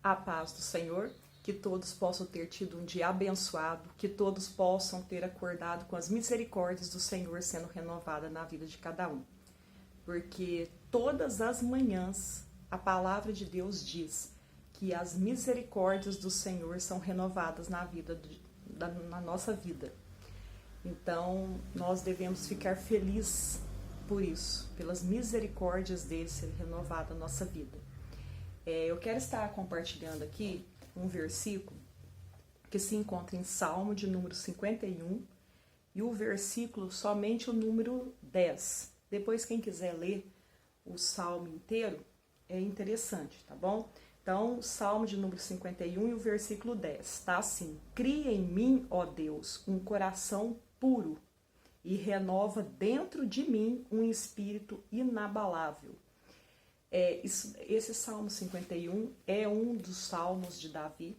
A paz do Senhor, que todos possam ter tido um dia abençoado, que todos possam ter acordado com as misericórdias do Senhor sendo renovada na vida de cada um. Porque todas as manhãs a palavra de Deus diz que as misericórdias do Senhor são renovadas na nossa vida. Então, nós devemos ficar felizes por isso, pelas misericórdias dele serem renovadas na nossa vida. Eu quero estar compartilhando aqui um versículo que se encontra em Salmo de número 51 e o versículo somente o número 10. Depois, quem quiser ler o Salmo inteiro, é interessante, tá bom? Então, Salmo de número 51 e o versículo 10, tá assim: Cria em mim, ó Deus, um coração puro e renova dentro de mim um espírito inabalável. Esse Salmo 51 é um dos salmos de Davi.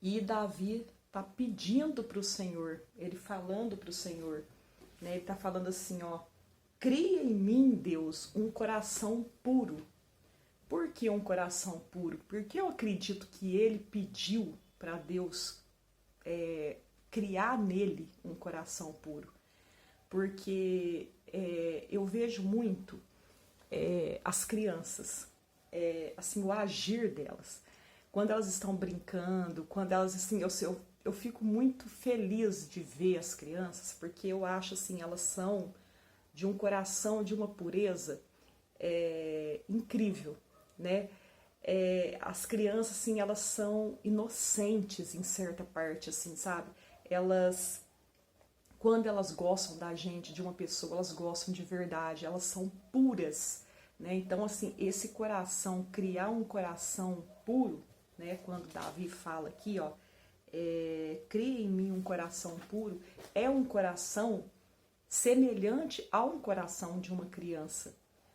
E Davi está pedindo para o Senhor, ele falando para o Senhor, né? Ele está falando assim, ó: cria em mim, Deus, um coração puro. Por que um coração puro? Porque eu acredito que ele pediu para Deus criar nele um coração puro. Porque eu vejo muito as crianças, assim, o agir delas. Quando elas estão brincando, quando elas, assim, eu fico muito feliz de ver as crianças, porque eu acho, assim, elas são de um coração, de uma pureza incrível, né? As crianças, assim, elas são inocentes em certa parte, assim, sabe? Elas, quando elas gostam da gente, de uma pessoa, elas gostam de verdade, elas são puras, né? Então, assim, esse coração, criar um coração puro, né? Quando Davi fala aqui, ó, cria em mim um coração puro, é um coração semelhante a um coração de uma criança.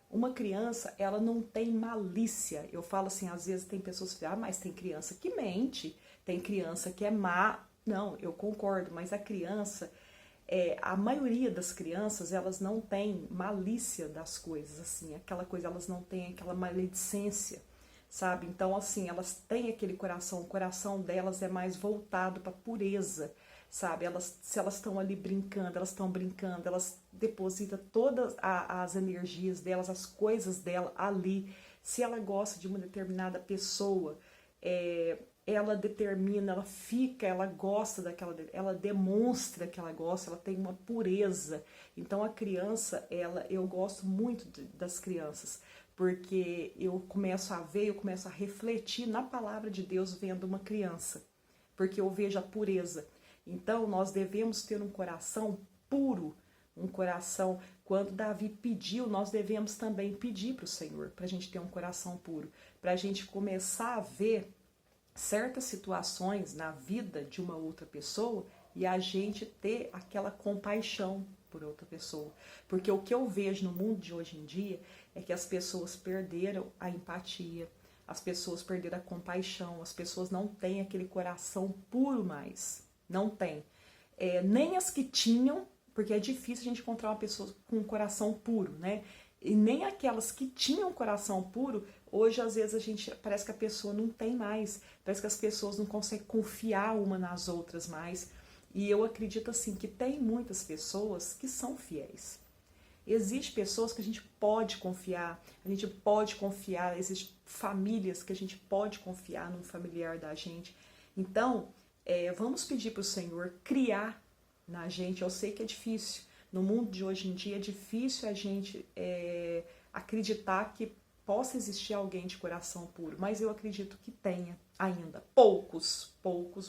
Uma criança, ela não tem malícia. Eu falo assim, às vezes tem pessoas que falam, mas tem criança que mente, tem criança que é má. Não, eu concordo, mas a criança, a maioria das crianças, elas não têm malícia das coisas, assim, aquela coisa, elas não têm aquela maledicência, sabe? Então, assim, elas têm aquele coração, o coração delas é mais voltado para a pureza, sabe? Se elas estão ali brincando, elas depositam todas as energias delas, as coisas dela ali. Se ela gosta de uma determinada pessoa, ela determina, ela fica, ela gosta daquela, ela demonstra que ela gosta, ela tem uma pureza. Então a criança, eu gosto muito das crianças, porque eu começo a ver, eu começo a refletir na palavra de Deus vendo uma criança, porque eu vejo a pureza. Então nós devemos ter um coração puro, um coração, quando Davi pediu, nós devemos também pedir para o Senhor, para a gente ter um coração puro, para a gente começar a ver certas situações na vida de uma outra pessoa e a gente ter aquela compaixão por outra pessoa. Porque o que eu vejo no mundo de hoje em dia é que as pessoas perderam a empatia, as pessoas perderam a compaixão, as pessoas não têm aquele coração puro mais, não tem. Nem as que tinham, porque é difícil a gente encontrar uma pessoa com um coração puro, né? E nem aquelas que tinham coração puro, hoje às vezes parece que a pessoa não tem mais, parece que as pessoas não conseguem confiar uma nas outras mais. E eu acredito assim que tem muitas pessoas que são fiéis. Existem pessoas que a gente pode confiar, existem famílias que a gente pode confiar num familiar da gente. Então, vamos pedir para o Senhor criar na gente. Eu sei que é difícil. No mundo de hoje em dia é difícil a gente acreditar que possa existir alguém de coração puro, mas eu acredito que tenha ainda. Poucos,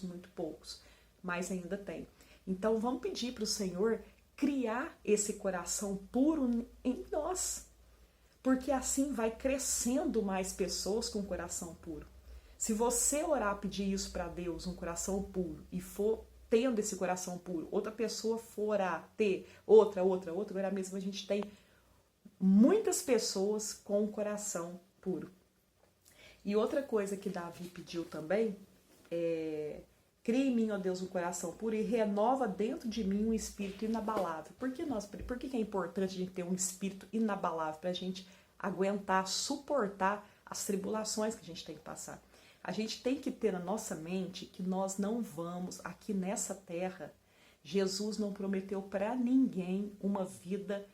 muito poucos, mas ainda tem. Então vamos pedir para o Senhor criar esse coração puro em nós, porque assim vai crescendo mais pessoas com coração puro. Se você orar, pedir isso para Deus, um coração puro, e for tendo esse coração puro, outra pessoa for a ter outra, agora mesmo a gente tem muitas pessoas com o coração puro. E outra coisa que Davi pediu também cria em mim, ó Deus, um coração puro e renova dentro de mim um espírito inabalável. Por que é importante a gente ter um espírito inabalável? Para a gente aguentar, suportar as tribulações que a gente tem que passar. A gente tem que ter na nossa mente que nós não vamos, aqui nessa terra, Jesus não prometeu para ninguém uma vida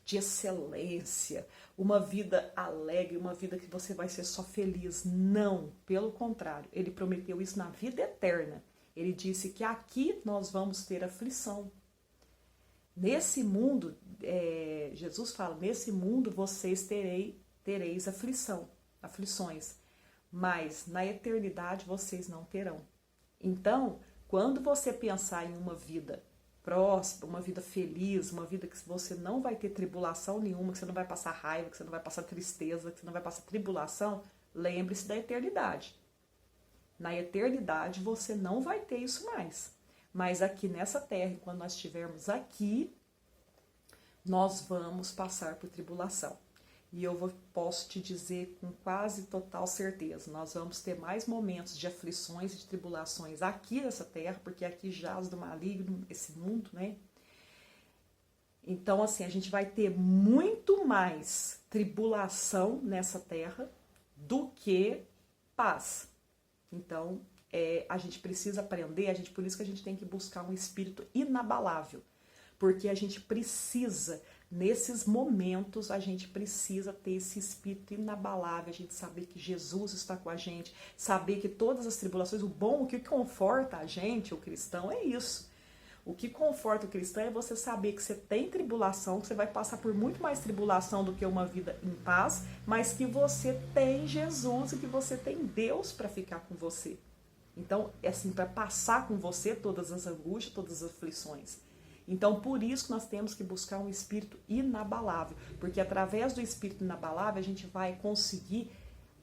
de excelência, uma vida alegre, uma vida que você vai ser só feliz. Não, pelo contrário, ele prometeu isso na vida eterna. Ele disse que aqui nós vamos ter aflição. Nesse mundo, Jesus fala, nesse mundo vocês tereis aflições, mas na eternidade vocês não terão. Então, quando você pensar em uma vida próspera, uma vida feliz, uma vida que você não vai ter tribulação nenhuma, que você não vai passar raiva, que você não vai passar tristeza, que você não vai passar tribulação, lembre-se da eternidade. Na eternidade você não vai ter isso mais. Mas aqui nessa terra, quando nós estivermos aqui, nós vamos passar por tribulação. E posso te dizer com quase total certeza, nós vamos ter mais momentos de aflições e de tribulações aqui nessa terra, porque aqui jaz do maligno esse mundo, né? Então, assim, a gente vai ter muito mais tribulação nessa terra do que paz. Então, a gente precisa aprender, por isso que a gente tem que buscar um espírito inabalável, porque a gente precisa, nesses momentos, a gente precisa ter esse espírito inabalável, a gente saber que Jesus está com a gente, saber que todas as tribulações, o que conforta a gente, o cristão, é isso. O que conforta o cristão é você saber que você tem tribulação, que você vai passar por muito mais tribulação do que uma vida em paz, mas que você tem Jesus e que você tem Deus para ficar com você. Então, é assim, para passar com você todas as angústias, todas as aflições. Então, por isso que nós temos que buscar um espírito inabalável, porque através do espírito inabalável a gente vai conseguir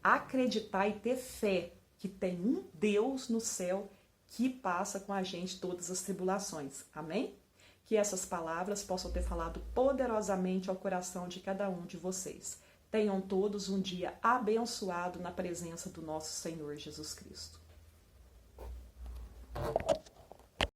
acreditar e ter fé que tem um Deus no céu que passa com a gente todas as tribulações. Amém? Que essas palavras possam ter falado poderosamente ao coração de cada um de vocês. Tenham todos um dia abençoado na presença do nosso Senhor Jesus Cristo.